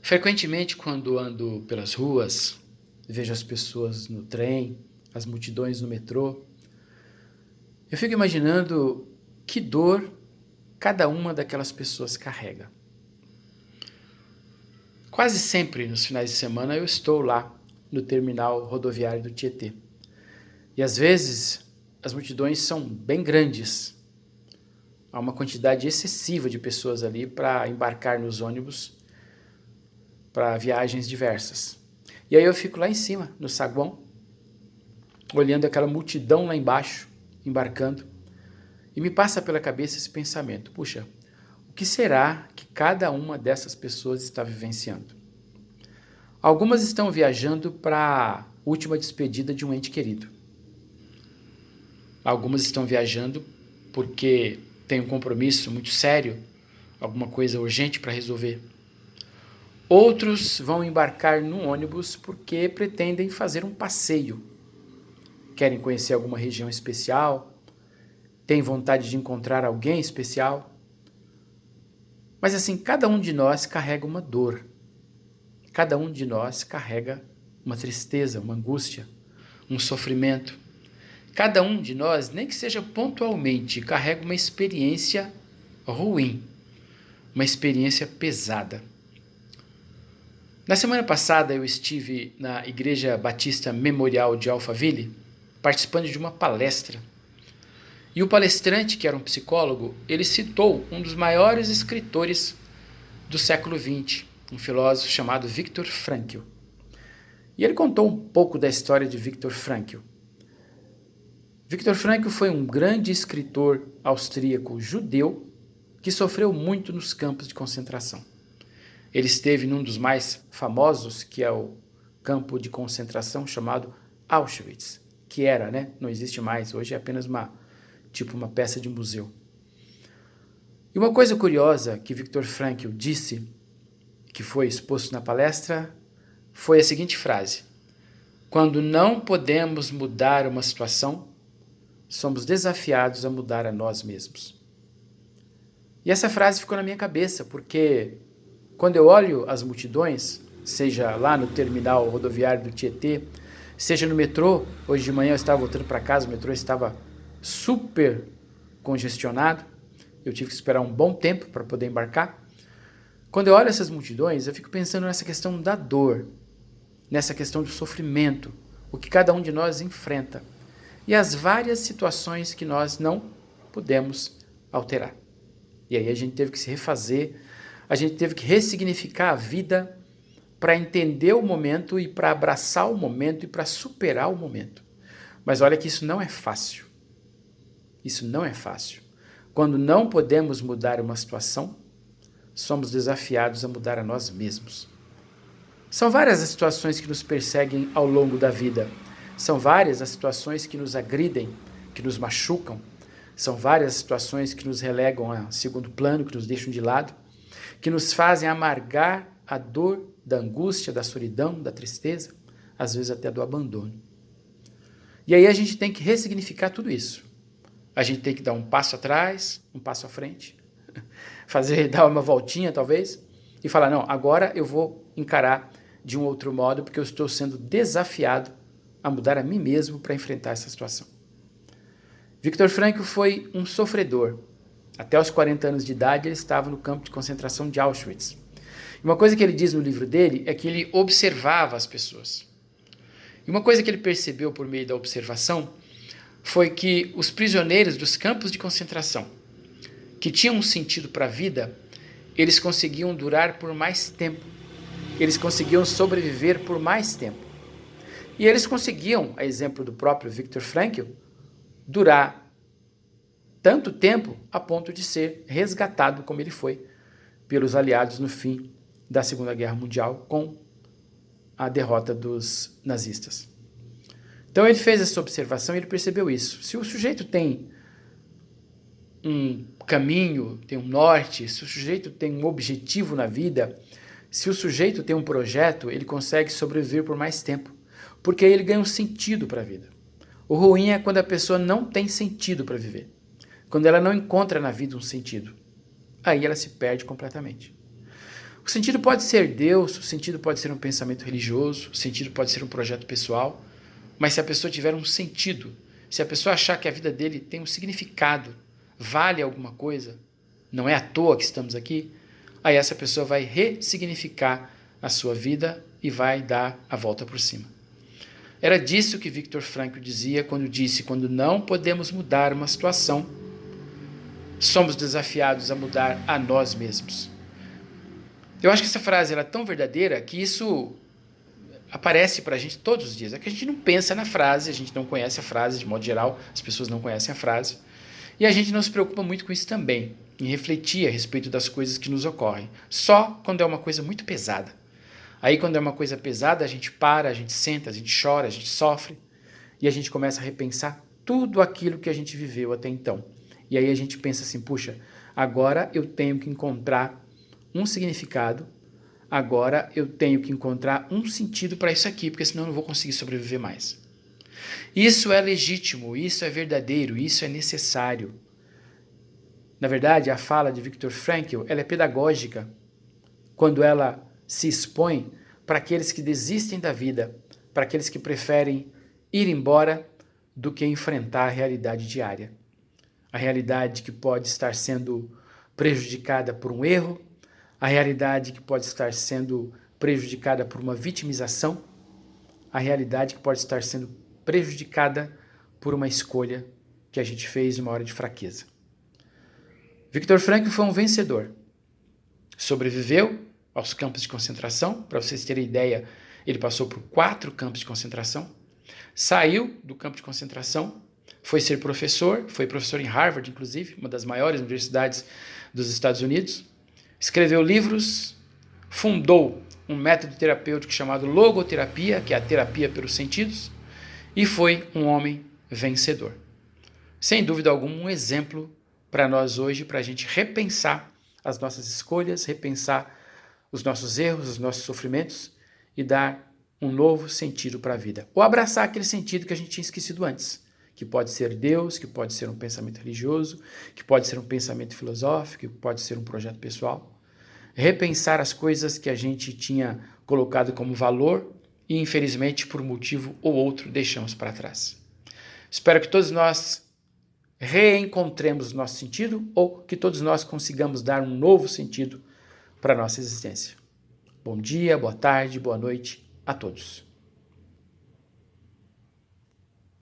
Frequentemente, quando ando pelas ruas, vejo as pessoas no trem, as multidões no metrô, eu fico imaginando que dor cada uma daquelas pessoas carrega. Quase sempre nos finais de semana eu estou lá no terminal rodoviário do Tietê. E às vezes as multidões são bem grandes. Há uma quantidade excessiva de pessoas ali para embarcar nos ônibus para viagens diversas. E aí eu fico lá em cima, no saguão, olhando aquela multidão lá embaixo, embarcando, e me passa pela cabeça esse pensamento: puxa, o que será que cada uma dessas pessoas está vivenciando? Algumas estão viajando para a última despedida de um ente querido. Algumas estão viajando porque tem um compromisso muito sério, alguma coisa urgente para resolver. Outros vão embarcar num ônibus porque pretendem fazer um passeio. Querem conhecer alguma região especial, têm vontade de encontrar alguém especial. Mas assim, cada um de nós carrega uma dor. Cada um de nós carrega uma tristeza, uma angústia, um sofrimento. Cada um de nós, nem que seja pontualmente, carrega uma experiência ruim, uma experiência pesada. Na semana passada eu estive na Igreja Batista Memorial de Alphaville, participando de uma palestra. E o palestrante, que era um psicólogo, ele citou um dos maiores escritores do século XX, um filósofo chamado Viktor Frankl. E ele contou um pouco da história de Viktor Frankl. Viktor Frankl foi um grande escritor austríaco judeu que sofreu muito nos campos de concentração. Ele esteve num dos mais famosos, que é o campo de concentração chamado Auschwitz, que era, não existe mais, hoje é apenas uma peça de museu. E uma coisa curiosa que Viktor Frankl disse, que foi exposto na palestra, foi a seguinte frase: quando não podemos mudar uma situação, somos desafiados a mudar a nós mesmos. E essa frase ficou na minha cabeça, porque quando eu olho as multidões, seja lá no terminal rodoviário do Tietê, seja no metrô, hoje de manhã eu estava voltando para casa, o metrô estava super congestionado, eu tive que esperar um bom tempo para poder embarcar. Quando eu olho essas multidões, eu fico pensando nessa questão da dor, nessa questão do sofrimento, o que cada um de nós enfrenta, e as várias situações que nós não pudemos alterar. E aí a gente teve que se refazer, a gente teve que ressignificar a vida para entender o momento e para abraçar o momento e para superar o momento. Mas olha que isso não é fácil. Isso não é fácil. Quando não podemos mudar uma situação, somos desafiados a mudar a nós mesmos. São várias as situações que nos perseguem ao longo da vida. São várias as situações que nos agridem, que nos machucam. São várias as situações que nos relegam a segundo plano, que nos deixam de lado, que nos fazem amargar a dor da angústia, da solidão, da tristeza, às vezes até do abandono. E aí a gente tem que ressignificar tudo isso. A gente tem que dar um passo atrás, um passo à frente, dar uma voltinha talvez, e falar: não, agora eu vou encarar de um outro modo, porque eu estou sendo desafiado a mudar a mim mesmo para enfrentar essa situação. Viktor Frankl foi um sofredor. Até os 40 anos de idade ele estava no campo de concentração de Auschwitz. E uma coisa que ele diz no livro dele é que ele observava as pessoas. E uma coisa que ele percebeu por meio da observação foi que os prisioneiros dos campos de concentração, que tinham um sentido para a vida, eles conseguiam durar por mais tempo. Eles conseguiam sobreviver por mais tempo. E eles conseguiam, a exemplo do próprio Viktor Frankl, durar tanto tempo a ponto de ser resgatado, como ele foi, pelos aliados no fim da Segunda Guerra Mundial, com a derrota dos nazistas. Então ele fez essa observação e ele percebeu isso. Se o sujeito tem um caminho, tem um norte, se o sujeito tem um objetivo na vida, se o sujeito tem um projeto, ele consegue sobreviver por mais tempo, porque aí ele ganha um sentido para a vida. O ruim é quando a pessoa não tem sentido para viver, quando ela não encontra na vida um sentido. Aí ela se perde completamente. O sentido pode ser Deus, o sentido pode ser um pensamento religioso, o sentido pode ser um projeto pessoal, mas se a pessoa tiver um sentido, se a pessoa achar que a vida dele tem um significado, vale alguma coisa, não é à toa que estamos aqui, aí essa pessoa vai ressignificar a sua vida e vai dar a volta por cima. Era disso que Viktor Frankl dizia quando disse: quando não podemos mudar uma situação, somos desafiados a mudar a nós mesmos. Eu acho que essa frase é tão verdadeira que isso aparece para a gente todos os dias. É que a gente não pensa na frase, a gente não conhece a frase, de modo geral, as pessoas não conhecem a frase. E a gente não se preocupa muito com isso também, em refletir a respeito das coisas que nos ocorrem. Só quando é uma coisa muito pesada. Aí quando é uma coisa pesada, a gente para, a gente senta, a gente chora, a gente sofre. E a gente começa a repensar tudo aquilo que a gente viveu até então. E aí a gente pensa assim, puxa, agora eu tenho que encontrar um significado, agora eu tenho que encontrar um sentido para isso aqui, porque senão eu não vou conseguir sobreviver mais. Isso é legítimo, isso é verdadeiro, isso é necessário. Na verdade, a fala de Viktor Frankl, ela é pedagógica quando ela se expõe para aqueles que desistem da vida, para aqueles que preferem ir embora do que enfrentar a realidade diária. A realidade que pode estar sendo prejudicada por um erro, a realidade que pode estar sendo prejudicada por uma vitimização, a realidade que pode estar sendo prejudicada por uma escolha que a gente fez em uma hora de fraqueza. Viktor Frankl foi um vencedor. Sobreviveu aos campos de concentração. Para vocês terem ideia, ele passou por 4 campos de concentração. Saiu do campo de concentração, foi ser professor, foi professor em Harvard, inclusive, uma das maiores universidades dos Estados Unidos. Escreveu livros, fundou um método terapêutico chamado logoterapia, que é a terapia pelos sentidos, e foi um homem vencedor. Sem dúvida alguma, um exemplo para nós hoje, para a gente repensar as nossas escolhas, repensar os nossos erros, os nossos sofrimentos e dar um novo sentido para a vida. Ou abraçar aquele sentido que a gente tinha esquecido antes, que pode ser Deus, que pode ser um pensamento religioso, que pode ser um pensamento filosófico, que pode ser um projeto pessoal. Repensar as coisas que a gente tinha colocado como valor e, infelizmente, por um motivo ou outro, deixamos para trás. Espero que todos nós reencontremos nosso sentido ou que todos nós consigamos dar um novo sentido para a nossa existência. Bom dia, boa tarde, boa noite a todos.